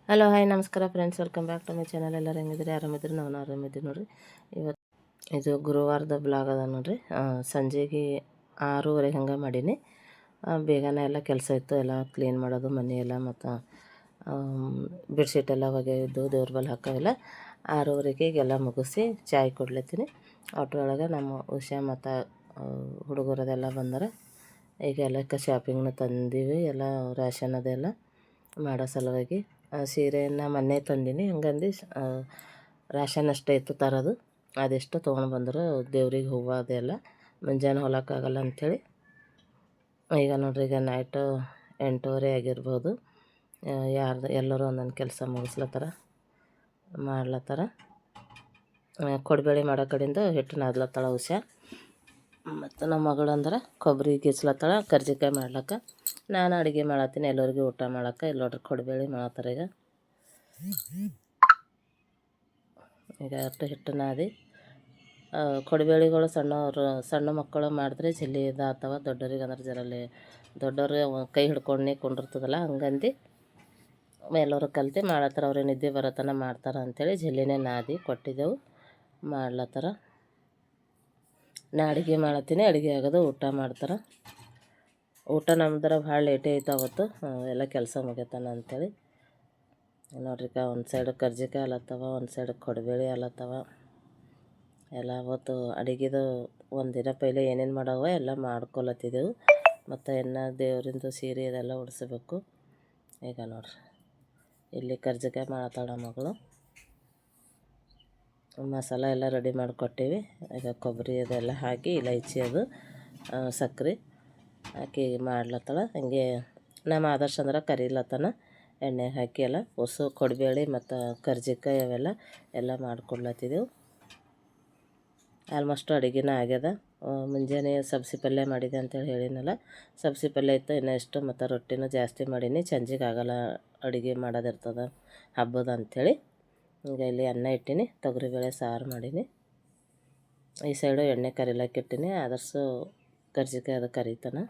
Hello hi ನಮಸ್ಕಾರ friends, welcome back to my channel. ಎಲ್ಲರೂ ಹೆಂಗಿದ್ರಿ? ಆರಾಮಿದ್ರಿ? ನಾವು ಆರಾಮಿದ್ದೀವಿ ನೋಡಿರಿ. ಇವತ್ತು ಇದು ಗುರುವಾರದ ಬ್ಲಾಗ್ ಅದ ನೋಡಿರಿ. ಸಂಜೆಗೆ 6:30 ಹಂಗೆ ಮಾಡೀನಿ. ಬೇಗನೆ ಎಲ್ಲ ಕೆಲಸ ಇತ್ತು, ಎಲ್ಲ ಕ್ಲೀನ್ ಮಾಡೋದು ಮನೆ ಎಲ್ಲ, ಮತ್ತು ಬೆಡ್ಶೀಟ್ ಎಲ್ಲ ಒಗೆಯೋದು, ದೇವ್ರ ಬಲ್ ಹಾಕೋವೆಲ್ಲ 6:30ಗೆ ಎಲ್ಲ ಮುಗಿಸಿ ಚಾಯ್ ಕೊಡ್ಲತ್ತೀನಿ. ಒಟ್ಟರೊಳಗೆ ನಮ್ಮ ಉಷಾ ಮತ್ತು ಹುಡುಗರದೆಲ್ಲ ಬಂದರೆ ಈಗ ಎಲ್ಲಕ್ಕೆ ಶಾಪಿಂಗ್ನ ತಂದೀವಿ. ಎಲ್ಲ ರೇಷನ್ ಅದೆಲ್ಲ ಮಾಡೋ ಸಲುವಾಗಿ ಸೀರೆಯನ್ನು ಮೊನ್ನೆ ತಂದೀನಿ. ಹಂಗಂದು ರೇಷನ್ ಅಷ್ಟೇ ಇತ್ತು ತರೋದು, ಅದೆಷ್ಟು ತೊಗೊಂಡು ಬಂದರು. ದೇವ್ರಿಗೆ ಹೂವು ಅದೆಲ್ಲ ಮುಂಜಾನೆ ಹೊಲಕ್ಕಾಗಲ್ಲ ಅಂಥೇಳಿ. ಈಗ ನೋಡ್ರಿ, ಈಗ ನೈಟು 8:30 ಆಗಿರ್ಬೋದು. ಎಲ್ಲರೂ ಒಂದೊಂದು ಕೆಲಸ ಮುಗಿಸ್ಲತ್ತಾರ, ಮಾಡ್ಲತ್ತಾರ. ಕೊಡ್ಬೇಳೆ ಮಾಡೋ ಕಡೆಯಿಂದ ಹಿಟ್ಟು ನಾದ್ಲತ್ತಾಳ ಉಷಾ. ಮತ್ತು ನಮ್ಮ ಮಗಳು ಅಂದ್ರೆ ಕೊಬ್ಬರಿ ಗಿಸ್ಲತ್ತಾಳ ಕರ್ಜಿಕಾಯಿ ಮಾಡ್ಲಕ್ಕ. ನಾನು ಅಡುಗೆ ಮಾಡತ್ತೀನಿ ಎಲ್ಲರಿಗೂ ಊಟ ಮಾಡಕ್ಕೆ. ಇಲ್ಲಿ ನೋಡ್ರಿ ಕೊಡ್ಬೇಳೆ ಮಾಡತ್ತಾರೆ. ಈಗ ಅಷ್ಟು ಹಿಟ್ಟು ನಾದಿ, ಕೊಡ್ಬೇಳೆಗಳು ಸಣ್ಣ ಮಕ್ಕಳು ಮಾಡಿದ್ರೆ ಜಲ್ದಿ ಇದಾಗ್ತವ. ದೊಡ್ಡವ್ರಿಗೆ ಅಂದ್ರೆ ಜರಲ್ಲಿ ದೊಡ್ಡವ್ರು ಕೈ ಹಿಡ್ಕೊಂಡು ಕೊಂಡಿರ್ತದಲ್ಲ, ಹಂಗಂದು ಎಲ್ಲರೂ ಕಲ್ತು ಮಾಡತ್ತಾರ. ಅವ್ರಿಗೆ ನಿದ್ದೆ ಬರೋತನ ಮಾಡ್ತಾರೆ ಅಂಥೇಳಿ ಜಲ್ಲಿನೇ ನಾದಿ ಕೊಟ್ಟಿದ್ದೆವು, ಮಾಡ್ಲತ್ತಾರ. ನಾ ಅಡುಗೆ ಮಾಡತ್ತೀನಿ, ಅಡುಗೆ ಆಗೋದು ಊಟ ಮಾಡ್ತಾರೆ. ಊಟ ನಮ್ದರ ಭಾಳ ಲೇಟೇ ಐತೆ ಅವತ್ತು, ಎಲ್ಲ ಕೆಲಸ ಮುಗಿತಾನ ಅಂಥೇಳಿ. ನೋಡ್ರಿ, ಒಂದು ಸೈಡ್ ಕರ್ಜಿಕಾಯಿ ಅಲತ್ತವ, ಒಂದು ಸೈಡ್ ಕೊಡ್ಬೇಳೆ ಅಲತ್ತವ. ಎಲ್ಲ ಅವತ್ತು ಅಡುಗೆದು ಒಂದಿನ ಪೈಲೆ ಏನೇನು ಮಾಡವ ಎಲ್ಲ ಮಾಡ್ಕೊಲತ್ತಿದ್ದೆವು. ಮತ್ತು ದೇವರಿಂದು ಸೀರೆ ಇದೆಲ್ಲ ಉಡಿಸ್ಬೇಕು. ಈಗ ನೋಡ್ರಿ, ಇಲ್ಲಿ ಕರ್ಜಿಕಾಯಿ ಮಾಡತ್ತಾಳ ಮಗಳು. ಮಸಾಲ ಎಲ್ಲ ರೆಡಿ ಮಾಡಿಕೊಟ್ಟೀವಿ. ಈಗ ಕೊಬ್ಬರಿ ಅದೆಲ್ಲ ಹಾಕಿ ಇಲೈಚಿ ಅದು ಸಕ್ಕರೆ ಹಾಕಿ ಮಾಡ್ಲತ್ತಾಳ. ಹಂಗೆ ನಮ್ಮ ಆದರ್ಶ ಅಂದ್ರೆ ಕರಿಲತ್ತನ ಎಣ್ಣೆ ಹಾಕಿ ಎಲ್ಲ ಹೊಸು ಕೊಡ್ಬೇಳೆ ಮತ್ತು ಕರ್ಜಿಕಾಯಿ ಅವೆಲ್ಲ ಮಾಡ್ಕೊಡ್ಲತ್ತಿದ್ದೆವು. ಆಲ್ಮೋಸ್ಟ್ ಅಡುಗೆನ ಆಗ್ಯದ. ಮುಂಜಾನೆ ಸಬ್ಸಿ ಪಲ್ಯ ಮಾಡಿದೆ ಅಂತೇಳಿ ಹೇಳಿನಲ್ಲ, ಸಬ್ಸಿ ಪಲ್ಯ ಇತ್ತು ಇನ್ನೂ ಎಷ್ಟು, ಮತ್ತು ರೊಟ್ಟಿನೂ ಜಾಸ್ತಿ ಮಾಡೀನಿ. ಸಂಜೆಗೆ ಆಗಲ್ಲ ಅಡುಗೆ ಮಾಡೋದಿರ್ತದೆ ಹಬ್ಬದ ಅಂಥೇಳಿ. ಈಗ ಇಲ್ಲಿ ಅನ್ನ ಇಟ್ಟೀನಿ, ತೊಗರಿಬೇಳೆ ಸಾರು ಮಾಡೀನಿ. ಈ ಸೈಡು ಎಣ್ಣೆ ಕರಿಲಕ್ಕೆ ಇಟ್ಟೀನಿ. ಆದರ್ಸು ಕರ್ಜಿಕಾಯಿ ಅದು ಕರಿತಾನೆ.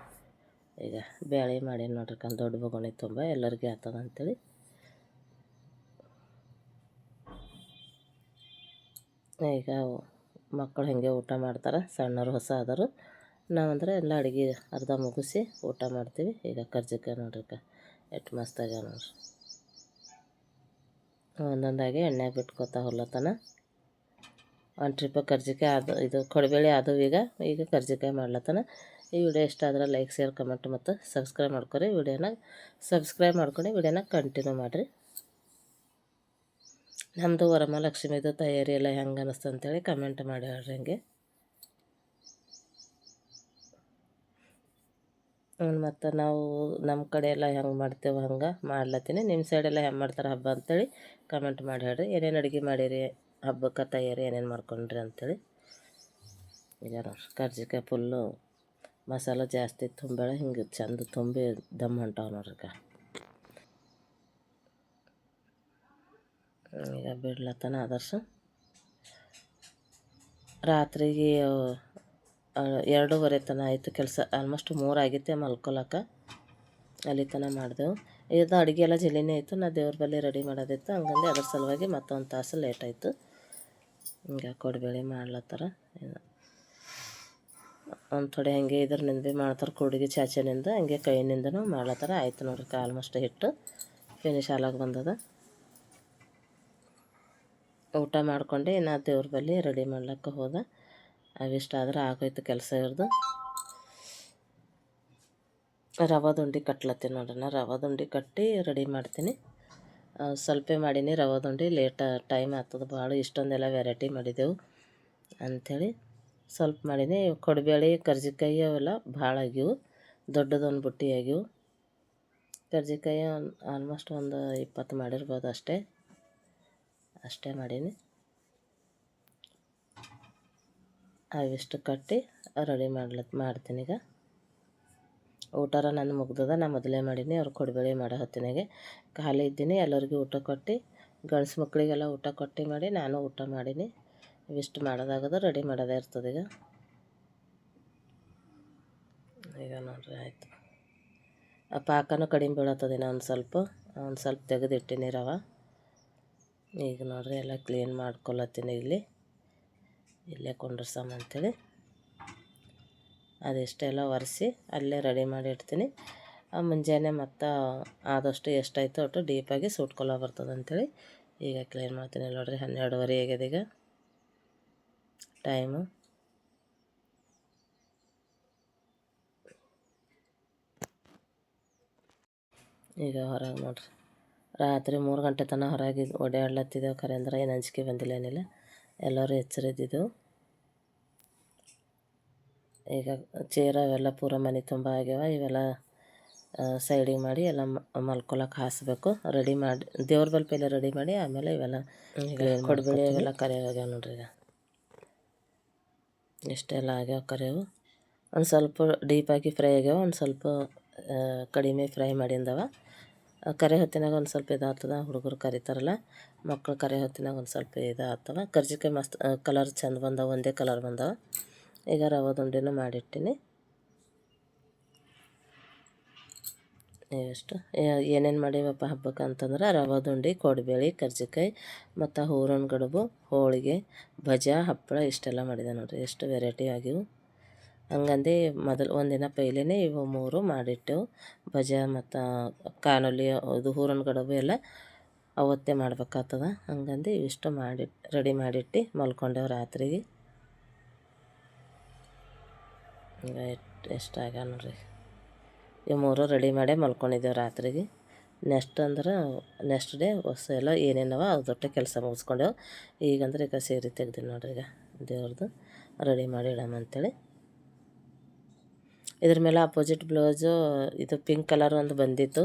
ಈಗ ಬೇಳೆ ಮಾಡೀನಿ ನೋಡ್ರಿ, ದೊಡ್ಡ ಬೊಗಣಿ ತುಂಬ ಎಲ್ಲರಿಗೆ ಆಗ್ತದೆ ಅಂಥೇಳಿ. ಈಗ ಮಕ್ಕಳು ಹಾಗೆ ಊಟ ಮಾಡ್ತಾರೆ, ಸಣ್ಣರು ಹೊಸ ಆದರು. ನಾವಂದ್ರೆ ಎಲ್ಲ ಅಡುಗೆ ಅರ್ಧ ಮುಗಿಸಿ ಊಟ ಮಾಡ್ತೀವಿ. ಈಗ ಕರ್ಜಿಕಾಯಿ ನೋಡ್ರಿ ಎಷ್ಟು ಮಸ್ತಾಗ್ಯಾವ ನೋಡ್ರಿ. ಒಂದೊಂದಾಗಿ ಎಣ್ಣೆಗೆ ಬಿಟ್ಕೊತಾ ಹೊಲತನ. ಒಂದು ಟ್ರಿಪ್ ಕರ್ಜಿಕಾಯಿ ಅದು ಇದು ಕೊಡಬೇಳೆ ಅದು. ಈಗ ಕರ್ಜಿಕಾಯಿ ಮಾಡ್ಲತ್ತನ. ಈ ವಿಡಿಯೋ ಇಷ್ಟ ಆದ್ರೆ ಲೈಕ್, ಶೇರ್, ಕಮೆಂಟ್ ಮತ್ತು ಸಬ್ಸ್ಕ್ರೈಬ್ ಮಾಡ್ಕೊರಿ. ಸಬ್ಸ್ಕ್ರೈಬ್ ಮಾಡ್ಕೊಂಡು ವಿಡಿಯೋನ ಕಂಟಿನ್ಯೂ ಮಾಡಿರಿ. ನಮ್ಮದು ವರಮಹಾಲಕ್ಷ್ಮಿದು ತಯಾರಿ ಎಲ್ಲ ಹೆಂಗೆ ಅನ್ನಿಸ್ತು ಅಂತೇಳಿ ಕಮೆಂಟ್ ಮಾಡಿ ಹೇಳ್ರಿ. ಹಂಗೆ ಮತ್ತು ನಾವು ನಮ್ಮ ಕಡೆ ಎಲ್ಲ ಹೆಂಗೆ ಮಾಡ್ತೇವೆ ಹಂಗೆ ಮಾಡ್ಲತ್ತೀನಿ. ನಿಮ್ಮ ಸೈಡೆಲ್ಲ ಹೆಂಗೆ ಮಾಡ್ತಾರೆ ಹಬ್ಬ ಅಂಥೇಳಿ ಕಮೆಂಟ್ ಮಾಡಿ ಹೇಳ್ರಿ. ಏನೇನು ಅಡುಗೆ ಮಾಡಿರಿ ಹಬ್ಬಕ್ಕೆ, ತಯಾರಿ ಏನೇನು ಮಾಡ್ಕೊಂಡ್ರಿ ಅಂಥೇಳಿ. ಈಗ ನೋಡ್ರಿ, ಕರ್ಜಿಕಾಯಿ ಫುಲ್ಲು ಮಸಾಲೆ ಜಾಸ್ತಿ ತುಂಬಬೇಡ, ಹಿಂಗೆ ಚಂದ ತುಂಬಿ ದಮ್ ಹೊಂಟಾವ ನೋಡ್ರಿ. ಈಗ ಬಿಡ್ಲತ್ತನ ಆದರ್ಶ. ರಾತ್ರಿಗೆ 2:30 ತನಕ ಆಯಿತು ಕೆಲಸ. ಆಲ್ಮೋಸ್ಟ್ 3 ಆಗಿತ್ತೆ ಮಲ್ಕೊಳಕ್ಕೆ. ಅಲ್ಲಿ ತನಕ ಮಾಡಿದೆವು. ಇದು ಅಡುಗೆ ಎಲ್ಲ ಜಲ್ದಿನೇ ಇತ್ತು. ನಾ ದೇವ್ರ ಬಳಿ ರೆಡಿ ಮಾಡೋದಿತ್ತು, ಹಂಗಂದು ಅದ್ರ ಸಲುವಾಗಿ ಮತ್ತೊಂದು ತಾಸು ಲೇಟ್ ಆಯಿತು. ಹಿಂಗೆ ಕೊಡ್ಬೇಳೆ ಮಾಡ್ಲತ್ತಾರ. ಒಂದು ಥೋಡೆ ಹಂಗೆ ಇದ್ರನಿಂದ ಭೀ ಮಾಡ್ತಾರೆ, ಕೂಡಿಗೆ ಚಾಚನಿಂದ ಹಂಗೆ ಕೈನಿಂದನೂ ಮಾಡ್ಲತ್ತಾರ. ಆಯಿತು ನೋಡ್ರಿ, ಆಲ್ಮೋಸ್ಟ್ ಹಿಟ್ಟು ಫಿನಿಶ್ ಆಲಾಗ ಬಂದದ. ಊಟ ಮಾಡ್ಕೊಂಡು ನಾ ದೇವ್ರ ಬಳಿ ರೆಡಿ ಮಾಡ್ಲಿಕ್ಕೆ ಹೋದ. ಅವಿಷ್ಟಾದ್ರೆ ಆಗೋಯ್ತು ಕೆಲಸ ಇರೋದು. ರವೆ ಉಂಡೆ ಕಟ್ಲತ್ತೀನಿ ನೋಡ್ರಿ. ನಾ ರವೆ ಉಂಡೆ ಕಟ್ಟಿ ರೆಡಿ ಮಾಡ್ತೀನಿ. ಸ್ವಲ್ಪ ಮಾಡೀನಿ ರವೆ ಉಂಡೆ, ಟೈಮ್ ಆಗ್ತದೆ ಭಾಳ. ಇಷ್ಟೊಂದೆಲ್ಲ ವೆರೈಟಿ ಮಾಡಿದೆವು ಅಂಥೇಳಿ ಸ್ವಲ್ಪ ಮಾಡೀನಿ. ಕೊಡಬೇಳೆ ಕರ್ಜಿಕಾಯಿ ಅವೆಲ್ಲ ಭಾಳ ಆಗ್ಯವು, ದೊಡ್ಡದೊಂದು ಬುಟ್ಟಿ ಆಗ್ಯವು. ಕರ್ಜಿಕಾಯಿ ಆಲ್ಮೋಸ್ಟ್ ಒಂದು 20 ಮಾಡಿರ್ಬೋದು, ಅಷ್ಟೇ ಮಾಡೀನಿ. ಅವಿಷ್ಟು ಕಟ್ಟಿ ರೆಡಿ ಮಾಡ್ತೀನಿ. ಈಗ ಊಟಾರ ನಾನು ಮುಗ್ದದ. ನಾ ಮೊದಲೇ ಮಾಡೀನಿ. ಅವ್ರು ಕೊಡಬೇಳೆ ಮಾಡೋ ಹೊತ್ತಿನಾಗೆ ಖಾಲಿ ಇದ್ದೀನಿ. ಎಲ್ಲರಿಗೂ ಊಟ ಕೊಟ್ಟು, ಗಂಡ್ಸು ಮಕ್ಕಳಿಗೆಲ್ಲ ಊಟ ಕೊಟ್ಟು ಮಾಡಿ ನಾನು ಊಟ ಮಾಡೀನಿ. ಇವಿಷ್ಟು ಮಾಡೋದಾಗೋದು, ರೆಡಿ ಮಾಡೋದೇ ಇರ್ತದೆ. ಈಗ ನೋಡ್ರಿ ಆಯಿತು. ಪಾಕನೂ ಕಡಿಮೆ ಬೀಳತ್ತದ, ಒಂದು ಸ್ವಲ್ಪ ಒಂದು ಸ್ವಲ್ಪ ತೆಗೆದಿಟ್ಟಿನಿ ರವೆ. ಈಗ ನೋಡ್ರಿ ಎಲ್ಲ ಕ್ಲೀನ್ ಮಾಡ್ಕೊಳತ್ತೀನಿ ಇಲ್ಲೇ ಕುಂಡ್ರಸಮ್ಮ ಅಂಥೇಳಿ ಅದೆಷ್ಟೆಲ್ಲ ಒರೆಸಿ ಅಲ್ಲೇ ರೆಡಿ ಮಾಡಿ ಇಡ್ತೀನಿ. ಮುಂಜಾನೆ ಮತ್ತು ಆದಷ್ಟು ಎಷ್ಟಾಯಿತು ಅಷ್ಟು ಡೀಪಾಗಿ ಸುಟ್ಕೊಳ್ಳೋ ಬರ್ತದೆ ಅಂಥೇಳಿ ಈಗ ಕ್ಲೀನ್ ಮಾಡ್ತೀನಿ. ನೋಡಿರಿ 12:30 ಆಗಿದೆ ಈಗ ಟೈಮು. ಈಗ ಹೊರಗೆ ನೋಡ್ರಿ ರಾತ್ರಿ 3 ಗಂಟೆ ತನಕ ಹೊರಗೆ ಓಡಾಡ್ಲತ್ತಿದ್ದೆವು. ಖರೆ ಅಂದ್ರೆ ಏನು ಅಂಜಿಕೆ ಬಂದಿಲ್ಲ, ಏನಿಲ್ಲ, ಎಲ್ಲರೂ ಎಚ್ಚರಿದ್ದಿದ್ದೆವು. ಈಗ ಚೇರ್ ಅವೆಲ್ಲ ಪೂರ ಮನೆ ತುಂಬ ಆಗ್ಯಾವ. ಇವೆಲ್ಲ ಸೈಡಿಗೆ ಮಾಡಿ ಎಲ್ಲ ಮಲ್ಕೊಳಕ್ಕೆ ಹಾಸಬೇಕು. ರೆಡಿ ಮಾಡಿ ದೇವ್ರ ಬಲ್ಪ್ ಎಲ್ಲ ರೆಡಿ ಮಾಡಿ ಆಮೇಲೆ ಇವೆಲ್ಲ ಕೊಡ್ಬೇಳಿ ಅವೆಲ್ಲ ಕರಿಯಾಗ್ಯಾವ ನೋಡ್ರಿ. ಈಗ ಇಷ್ಟೆಲ್ಲ ಆಗ್ಯಾವ ಕರಿಯವು. ಒಂದು ಸ್ವಲ್ಪ ಡೀಪಾಗಿ ಫ್ರೈ ಆಗ್ಯಾವ, ಒಂದು ಸ್ವಲ್ಪ ಕಡಿಮೆ ಫ್ರೈ ಮಾಡಿಂದವ. ಕರೆ ಹೊತ್ತಿನಾಗ ಒಂದು ಸ್ವಲ್ಪ ಇದಾಗ್ತದೆ. ಹುಡುಗರು ಕರಿತಾರಲ್ಲ, ಮಕ್ಕಳು ಕರೆ ಹೊತ್ತಿನಾಗ ಒಂದು ಸ್ವಲ್ಪ ಇದಾಗ್ತವೆ. ಕರ್ಜಿಕಾಯಿ ಮಸ್ತ್ ಕಲರ್ ಚೆಂದ ಬಂದವ, ಒಂದೇ ಕಲರ್ ಬಂದವ. ಈಗ ರವೆ ಉಂಡೆನೂ ಮಾಡಿಟ್ಟಿನಿ. ಇಷ್ಟು ಏನೇನು ಮಾಡೀವಪ್ಪ ಹಬ್ಬಕ್ಕೆ ಅಂತಂದ್ರೆ ರವೆ ಉಂಡೆ, ಕೋಡ್ಬೇಳೆ, ಕರ್ಜಿಕಾಯಿ ಮತ್ತು ಹೂರಣ ಕಡುಬು, ಹೋಳಿಗೆ, ಭಜಾ, ಹಪ್ಪಳ ಇಷ್ಟೆಲ್ಲ ಮಾಡಿದೆ ನೋಡಿರಿ. ಎಷ್ಟು ವೆರೈಟಿ ಆಗಿವು. ಹಂಗಂದು ಮೊದಲು ಒಂದಿನ ಪೈಲೇ ಇವು 3 ಮಾಡಿಟ್ಟೆವು. ಭಜಾ ಮತ್ತು ಕಾನುಲಿ ಇದು ಹೂರಣ ಕಡುಬು ಎಲ್ಲ ಅವತ್ತೇ ಮಾಡ್ಬೇಕಾಗ್ತದೆ. ಹಂಗಂದು ಇವಿಷ್ಟು ಮಾಡಿ ರೆಡಿ ಮಾಡಿಟ್ಟು ಮಲ್ಕೊಂಡೆವು ರಾತ್ರಿಗೆ. ಈಗ ಎಷ್ಟಾಗ್ಯಾವ ನೋಡ್ರಿ. ಇವು 3 ರೆಡಿ ಮಾಡೇ ಮಲ್ಕೊಂಡಿದ್ದೆವು ರಾತ್ರಿಗೆ. ನೆಕ್ಸ್ಟ್ ಡೇ ಹೊಸ ಎಲ್ಲ ಏನೇನವ ಅದೊಟ್ಟೆ ಕೆಲಸ ಮುಗಿಸ್ಕೊಂಡೆವು. ಈಗಂದ್ರೆ ಈಗ ಸೀರೆ ತೆಗ್ದು ನೋಡ್ರಿ. ಈಗ ದೇವ್ರದ್ದು ರೆಡಿ ಮಾಡಿ ಇಡಮ್ಮ ಅಂಥೇಳಿ ಇದ್ರ ಮೇಲೆ ಅಪೋಸಿಟ್ ಬ್ಲೌಸು ಇದು ಪಿಂಕ್ ಕಲರ್ ಒಂದು ಬಂದಿತ್ತು.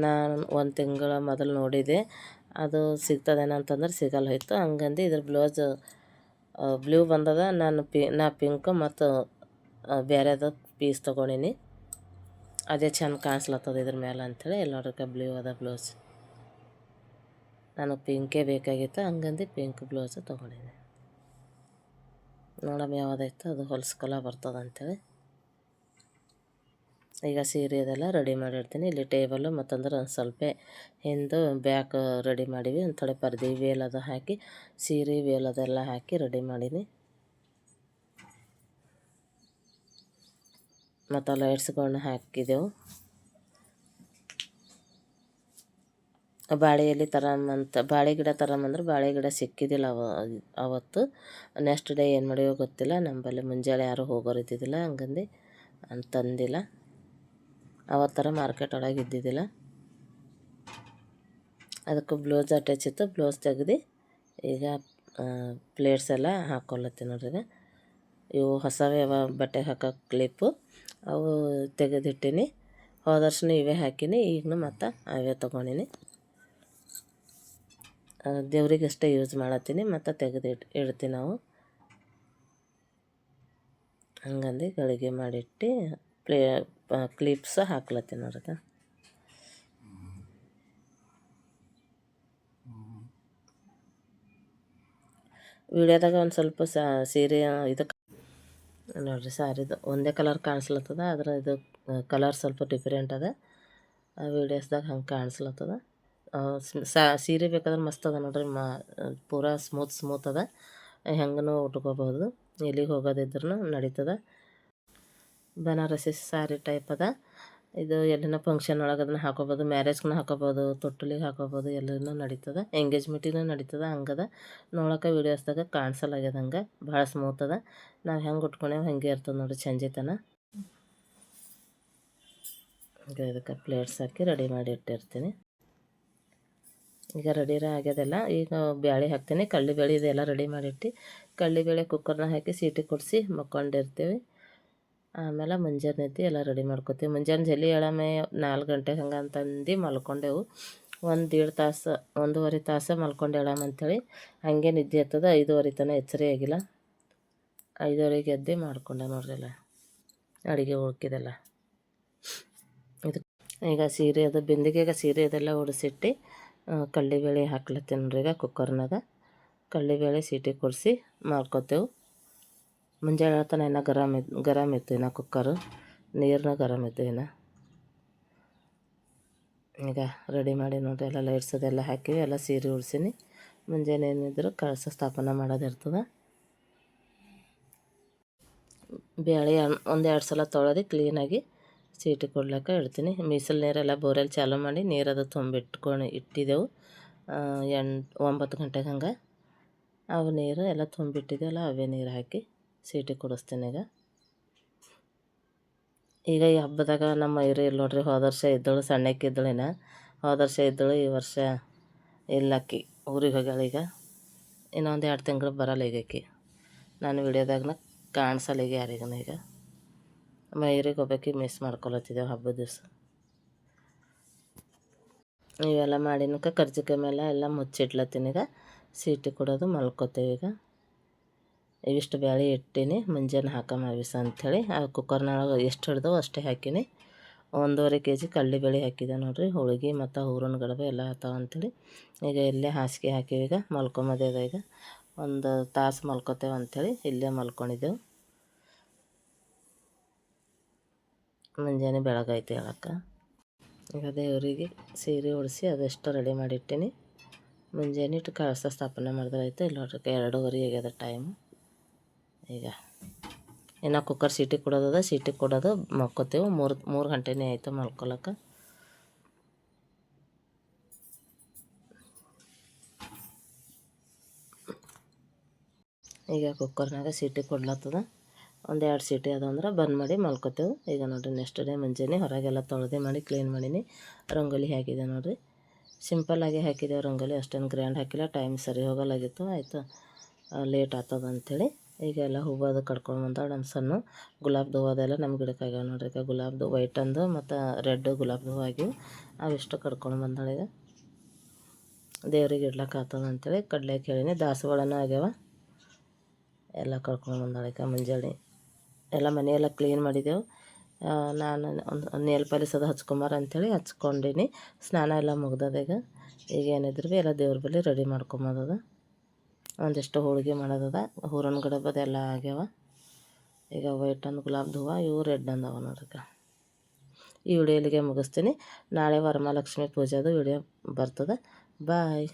ನಾನು 1 ತಿಂಗಳ ಮೊದಲು ನೋಡಿದೆ, ಅದು ಸಿಗ್ತದೇನೋ ಅಂತಂದ್ರೆ ಸಿಗಲ್ಲ ಹೋಯ್ತು. ಹಂಗಂದು ಇದ್ರ ಬ್ಲೌಸ್ ಬ್ಲೂ ಬಂದದ. ನಾ ಪಿಂಕ್ ಮತ್ತು ಬೇರೆದು ಪೀಸ್ ತೊಗೊಂಡಿನಿ. ಅದೇ ಚೆಂದ ಕಾಣಿಸ್ಲತ್ತದ ಇದ್ರ ಮೇಲೆ ಅಂಥೇಳಿ ಎಲ್ಲರಿಗೆ ಬ್ಲೂ ಅದ ಬ್ಲೌಸ್. ನನಗೆ ಪಿಂಕೇ ಬೇಕಾಗಿತ್ತು, ಹಂಗಂದು ಪಿಂಕ್ ಬ್ಲೌಸ್ ತೊಗೊಂಡಿನಿ. ನೋಡಮ್ಮ ಯಾವುದಾಯ್ತು ಅದು ಹೊಲ್ಸ್ಕೊಲ ಬರ್ತದೆ ಅಂಥೇಳಿ ಈಗ ಸೀರೆ ಅದೆಲ್ಲ ರೆಡಿ ಮಾಡಿಡ್ತೀನಿ. ಇಲ್ಲಿ ಟೇಬಲು ಮತ್ತಂದ್ರೆ ಒಂದು ಸ್ವಲ್ಪ ಹಿಂದೆ ಬ್ಯಾಕ್ ರೆಡಿ ಮಾಡೀವಿ. ಒಂದು ಥೋಡೆ ಪರ್ದೆ ವೇಲ್ ಹಾಕಿ ಸೀರೆ ವೇಲ್ ಅದೆಲ್ಲ ಹಾಕಿ ರೆಡಿ ಮಾಡೀನಿ. ಮತ್ತು ಲೈಟ್ಸ್ಗಳನ್ನ ಹಾಕಿದೆವು. ಬಾಳೆ ಎಲೆ ತರಮ್ಮಂತ ಬಾಳೆ ಗಿಡ ತರಮ್ಮಂದ್ರೆ ಬಾಳೆ ಗಿಡ ಸಿಕ್ಕಿದ್ದಿಲ್ಲ ಅವತ್ತು. ನೆಕ್ಸ್ಟ್ ಡೇ ಏನು ಮಾಡಿವೋ ಗೊತ್ತಿಲ್ಲ. ನಮ್ಮಲ್ಲಿ ಮುಂಜಾನೆ ಯಾರೂ ಹೋಗೋರು ಇದ್ದಿದ್ದಿಲ್ಲ, ಹಂಗಂದು ತಂದಿಲ್ಲ. ಅವತ್ತರ ಮಾರ್ಕೆಟ್ ಒಳಗೆ ಇದ್ದಿದ್ದಿಲ್ಲ. ಅದಕ್ಕೆ ಬ್ಲೌಸ್ ಅಟ್ಯಾಚ್ ಇತ್ತು. ಬ್ಲೌಸ್ ತೆಗ್ದು ಈಗ ಪ್ಲೇಟ್ಸ್ ಎಲ್ಲ ಹಾಕ್ಕೊಳತ್ತೀನಿ ನೋಡ್ರಿ. ಇವು ಹೊಸವೇ ಬಟ್ಟೆ ಹಾಕೋ ಕ್ಲಿಪ್ಪು, ಅವು ತೆಗೆದಿಟ್ಟಿನಿ. ಹೋದ ವರ್ಷನೂ ಇವೇ ಹಾಕೀನಿ. ಈಗಲೂ ಮತ್ತು ಅವೇ ತೊಗೊಂಡಿನಿ. ದೇವ್ರಿಗೆ ಅಷ್ಟೇ ಯೂಸ್ ಮಾಡತ್ತೀನಿ, ಮತ್ತು ತೆಗೆದು ಇಡ್ತೀನಿ ನಾವು. ಹಂಗಂದು ಗಳಿಗೆ ಮಾಡಿಟ್ಟು ಕ್ಲಿಪ್ಸ್ ಹಾಕ್ಲತ್ತೀನಿ ನೋಡ್ರಿ. ವಿಡಿಯೋದಾಗ ಒಂದು ಸ್ವಲ್ಪ ಸೀರೆ ಇದು ನೋಡಿರಿ, ಸಾರಿದು ಒಂದೇ ಕಲರ್ ಕಾಣಿಸ್ಲತ್ತದ. ಆದರೆ ಇದು ಕಲರ್ ಸ್ವಲ್ಪ ಡಿಫ್ರೆಂಟ್ ಅದ. ವೀಡಿಯೋಸ್ದಾಗ ಹಂಗೆ ಕಾಣಿಸ್ಲತ್ತದ. ಸೀರೆ ಬೇಕಾದ್ರೆ ಮಸ್ತ್ ಅದ ನೋಡ್ರಿ. ಪೂರಾ ಸ್ಮೂತ್ ಅದ. ಹೆಂಗೂ ಉಟ್ಕೋಬಹುದು, ಎಲ್ಲಿಗೆ ಹೋಗೋದಿದ್ರೂ ನಡೀತದೆ. ಬನಾರಸಿ ಸಾರಿ ಟೈಪ್ ಅದ ಇದು. ಎಲ್ಲಿನ ಫಂಕ್ಷನ್ ಒಳಗೆ ಅದನ್ನ ಹಾಕೋಬೋದು, ಮ್ಯಾರೇಜ್ಗೂ ಹಾಕೋಬೋದು, ತೊಟ್ಟಲಿಗೆ ಹಾಕೋಬೋದು, ಎಲ್ಲನೂ ನಡೀತದೆ. ಎಂಗೇಜ್ಮೆಂಟಿಗೂ ನಡೀತದೆ. ಹಂಗದ ನೋಡೋಕೆ ವೀಡಿಯೋಸ್ದಾಗ ಕಾಣಿಸಲಾಗ್ಯದ. ಹಂಗೆ ಭಾಳ ಸ್ಮೂತ್ ಅದ. ನಾವು ಹೆಂಗೆ ಉಟ್ಕೊಂಡೇವು ಹಾಗೆ ಇರ್ತದೆ ನೋಡಿ ಚಂಜಿತನ. ಇದಕ್ಕೆ ಪ್ಲೇಟ್ಸ್ ಹಾಕಿ ರೆಡಿ ಮಾಡಿ ಇಟ್ಟಿರ್ತೀನಿ. ಈಗ ರೆಡಿ ಆಗ್ಯದೆಲ್ಲ. ಈಗ ಬ್ಯಾಳೆ ಹಾಕ್ತೀನಿ. ಕಡ್ಲೆಬೇಳೆ ಇದೆಲ್ಲ ರೆಡಿ ಮಾಡಿಟ್ಟು ಕಡ್ಲೆಬೇಳೆ ಕುಕ್ಕರ್ನ ಹಾಕಿ ಸೀಟಿ ಕೊಡಿಸಿ ಮಕ್ಕೊಂಡಿರ್ತೀವಿ. ಆಮೇಲೆ ಮುಂಜಾನೆ ಎದ್ದು ಎಲ್ಲ ರೆಡಿ ಮಾಡ್ಕೊತೀವಿ. ಮುಂಜಾನೆ ಜಲ್ದಿ ಹೇಳಮ್ಮೆ 4 ಗಂಟೆಗೆ ಹಂಗೆ ಅಂತಂದು ಮಲ್ಕೊಂಡೆವು. 1.5 ತಾಸು 1.5 ತಾಸು ಮಲ್ಕೊಂಡು ಹೇಳಮ್ಮ ಅಂಥೇಳಿ ಹಾಗೆ ನಿದ್ದೆ ಹತ್ತದ. 5:30 ತನಕ ಎಚ್ಚರಿ ಆಗಿಲ್ಲ. 5:30ಗೆ ಎದ್ದು ಮಾಡ್ಕೊಂಡೆ ನೋಡ್ರಿ ಎಲ್ಲ ಅಡುಗೆ ಉಳ್ಕಿದೆಲ್ಲ. ಇದು ಈಗ ಸೀರೆ ಅದು ಬಿಂದಿಗೆಗೆ ಸೀರೆ ಅದೆಲ್ಲ ಉಡಿಸಿಟ್ಟು ಕಡ್ಲೆಬೇಳೆ ಹಾಕ್ಲತ್ತೀನಿ ನೋಡ್ರಿ. ಈಗ ಕುಕ್ಕರ್ನಾಗ ಕಡ್ಲೆಬೇಳೆ ಸೀಟಿ ಕೊಡಿಸಿ ಮಾಡ್ಕೊತೇವೆ. ಮುಂಜಾನೆ ಹೇಳ್ತಾನೆ ಇನ್ನೂ ಗರಮ್ ಇತ್ತು. ಇನ್ನು ಕುಕ್ಕರು ನೀರನ್ನ ಗರಮ್ ಇತ್ತು. ಈಗ ರೆಡಿ ಮಾಡಿ ನೋಡಿರಿ, ಎಲ್ಲ ಲೈಟ್ಸ್ ಅದೆಲ್ಲ ಹಾಕಿವಿ, ಎಲ್ಲ ಸೀರೆ ಉಡ್ಸೀನಿ. ಮುಂಜಾನೆ ಏನಿದ್ರು ಕಳಶ ಸ್ಥಾಪನೆ ಮಾಡೋದಿರ್ತದೆ. ಬೇಳೆ ಒಂದೆರಡು ಸಲ ತೊಳೆದು ಕ್ಲೀನಾಗಿ ಸೀಟಿ ಕೊಡ್ಲಿಕ್ಕೆ ಇಡ್ತೀನಿ. ಮೀಸಲು ನೀರೆಲ್ಲ ಬೋರಲ್ಲಿ ಚಾಲೂ ಮಾಡಿ ನೀರದು ಇಟ್ಟಿದ್ದೆವು 9 ಗಂಟೆಗೆ ಹಂಗೆ. ಅವು ನೀರು ಎಲ್ಲ ತುಂಬಿಟ್ಟಿದ್ದೆವಲ್ಲ, ಅವೇ ನೀರು ಹಾಕಿ ಸೀಟಿ ಕುಡಿಸ್ತೀನಿ. ಈಗ ಈ ಹಬ್ಬದಾಗ ನಮ್ಮ ಮೈರು ಇಲ್ಲಿ ನೋಡ್ರಿ, ಹೋದ ವರ್ಷ ಇದ್ದಳು, ಸಣ್ಣಕ್ಕಿದ್ದಳಿನ. ಹೋದ ವರ್ಷ ಇದ್ದಳು, ಈ ವರ್ಷ ಇಲ್ಲಕ್ಕಿ ಊರಿಗೆ ಹೋಗ್ಯಾಳ. ಈಗ ಇನ್ನೊಂದು 2 ತಿಂಗಳು ಬರಲ್ಲ ಈಗಕ್ಕಿ. ನಾನು ವಿಡಿಯೋದಾಗನ ಕಾಣಿಸಲ್ಲ ಈಗ ಯಾರಿಗೂ. ಈಗ ಮೈರಿಗೆ ಹೋಗ್ಬೇಕಿ ಮಿಸ್ ಮಾಡ್ಕೊಳತ್ತಿದ್ದೆವು ಹಬ್ಬದ ದಿವಸ. ಇವೆಲ್ಲ ಮಾಡಿನಕ ಕರ್ಜಿಕಾಯಿ ಮೇಲೆ ಎಲ್ಲ ಮುಚ್ಚಿಡ್ಲತ್ತೀನಿ. ಈಗ ಸೀಟಿ ಕೊಡೋದು ಮಲ್ಕೋತೇವೆ. ಈಗ ಇವಿಷ್ಟು ಬೇಳೆ ಇಟ್ಟೀನಿ, ಮುಂಜಾನೆ ಹಾಕಮಾವಿಸ ಅಂಥೇಳಿ. ಆ ಕುಕ್ಕರ್ನೊಳಗೆ ಎಷ್ಟು ಹಿಡ್ದವು ಅಷ್ಟೇ ಹಾಕೀನಿ. 1.5 kg ಕಡಲೆಬೇಳೆ ಹಾಕಿದೆ ನೋಡಿರಿ. ಹೋಳಿಗೆ ಮತ್ತು ಹೂರಣ ಗಡಬು ಎಲ್ಲ ಆತಾವ ಅಂಥೇಳಿ ಈಗ ಇಲ್ಲೇ ಹಾಸಿಗೆ ಹಾಕಿವಿ. ಈಗ ಮಲ್ಕೊಂಬದೇದ. ಈಗ 1 ತಾಸು ಮಲ್ಕೋತೇವೆ ಅಂಥೇಳಿ ಇಲ್ಲೇ ಮಲ್ಕೊಂಡಿದ್ದೆವು. ಮುಂಜಾನೆ ಬೆಳಗೈತೆ ಹೇಳಕ್ಕೆ. ಈಗ ದೇವರಿಗೆ ಸೀರೆ ಉಡಿಸಿ ಅದೆಷ್ಟು ರೆಡಿ ಮಾಡಿಟ್ಟೀನಿ. ಮುಂಜಾನೆ ಇಟ್ಟು ಕಳಶ ಸ್ಥಾಪನೆ ಮಾಡಿದ್ರಾಯ್ತು. ಇಲ್ಲಿ ನೋಡ್ರಿ 2:30 ಆಗ್ಯದ ಟೈಮು. ಈಗ ಇನ್ನು ಕುಕ್ಕರ್ ಸೀಟಿ ಕೊಡೋದದ, ಸೀಟಿ ಕೊಡೋದು ಮಲ್ಕೋತೇವೆ. 3 ಗಂಟೆನೇ ಆಯಿತು ಮಲ್ಕೊಳಕ್ಕೆ. ಈಗ ಕುಕ್ಕರ್ನಾಗ ಸೀಟಿ ಕೊಡ್ಲತ್ತದ. 1-2 ಸೀಟಿ ಅದಂದ್ರೆ ಬಂದ್ ಮಾಡಿ ಮಲ್ಕೋತೇವೆ. ಈಗ ನೋಡಿರಿ ನೆಕ್ಸ್ಟ್ ಡೇ ಮುಂಜಾನೆ ಹೊರಗೆಲ್ಲ ತೊಳೆದು ಮಾಡಿ ಕ್ಲೀನ್ ಮಾಡೀನಿ. ರಂಗೋಲಿ ಹಾಕಿದೆ ನೋಡಿರಿ, ಸಿಂಪಲ್ಲಾಗಿ ಹಾಕಿದ್ದೇವೆ ರಂಗೋಲಿ, ಅಷ್ಟೇನು ಗ್ರ್ಯಾಂಡ್ ಹಾಕಿಲ್ಲ. ಟೈಮ್ ಸರಿ ಹೋಗಲಾಗಿತ್ತು, ಆಯಿತು ಲೇಟ್ ಆಗ್ತದ ಅಂಥೇಳಿ. ಈಗ ಎಲ್ಲ ಹೂವು ಅದು ಕಡ್ಕೊಂಡು ಬಂದಾಳ. ನಮ್ಮ ಸಣ್ಣ ಗುಲಾಬ್ದು ಹೂವು ಅದೆಲ್ಲ ನಮ್ಮ ಗಿಡಕ್ಕೆ ಆಗ್ಯಾವ ನೋಡ್ರಿ. ಈಗ ಗುಲಾಬ್ದು ವೈಟ್ ಅಂದು ಮತ್ತು ರೆಡ್ ಗುಲಾಬ್ದು ಹೂವು ಆಗಿವು, ಅವಿಷ್ಟು ಕಡ್ಕೊಂಡು ಬಂದಾಳೆ. ಈಗ ದೇವ್ರಿಗೆ ಇಡ್ಲಕ್ಕೆ ಆಗ್ತದ ಅಂಥೇಳಿ ಕಡಲೆ ಕೇಳೀನಿ. ದಾಸವಾಳನೂ ಆಗ್ಯಾವ, ಎಲ್ಲ ಕಡ್ಕೊಂಡು ಬಂದಾಳೆ. ಈಗ ಮುಂಜಾನೆ ಎಲ್ಲ ಮನೆಯೆಲ್ಲ ಕ್ಲೀನ್ ಮಾಡಿದೆವು. ನಾನು ಒಂದು ನೇಲ್ ಪಾಲಿಸ್ ಅದು ಹಚ್ಕೊಂಬಾರ ಅಂಥೇಳಿ ಹಚ್ಕೊಂಡೀನಿ. ಸ್ನಾನ ಎಲ್ಲ ಮುಗ್ದದ. ಈಗ ಏನಿದ್ರು ಭೀ ಎಲ್ಲ ದೇವ್ರ ಬಳಿ ರೆಡಿ ಮಾಡ್ಕೊಂಬದದ. ಒಂದಿಷ್ಟು ಹೋಳಿಗೆ ಮಾಡೋದದ, ಹೂರಣ ಗಡಬದೆಲ್ಲ ಆಗ್ಯಾವ. ಈಗ ವೈಟ್ ಅಂದು ಗುಲಾಬ್ದು ಹೂವು, ಇವು ರೆಡ್ ಅಂದವ ನೋಡ್ರಿ. ಈ ವಿಡಿಯೋ ಇಲ್ಲಿಗೆ ಮುಗಿಸ್ತೀನಿ. ನಾಳೆ ವರಮಹಾಲಕ್ಷ್ಮಿ ಪೂಜೆದು ವಿಡಿಯೋ ಬರ್ತದೆ. ಬಾಯ್.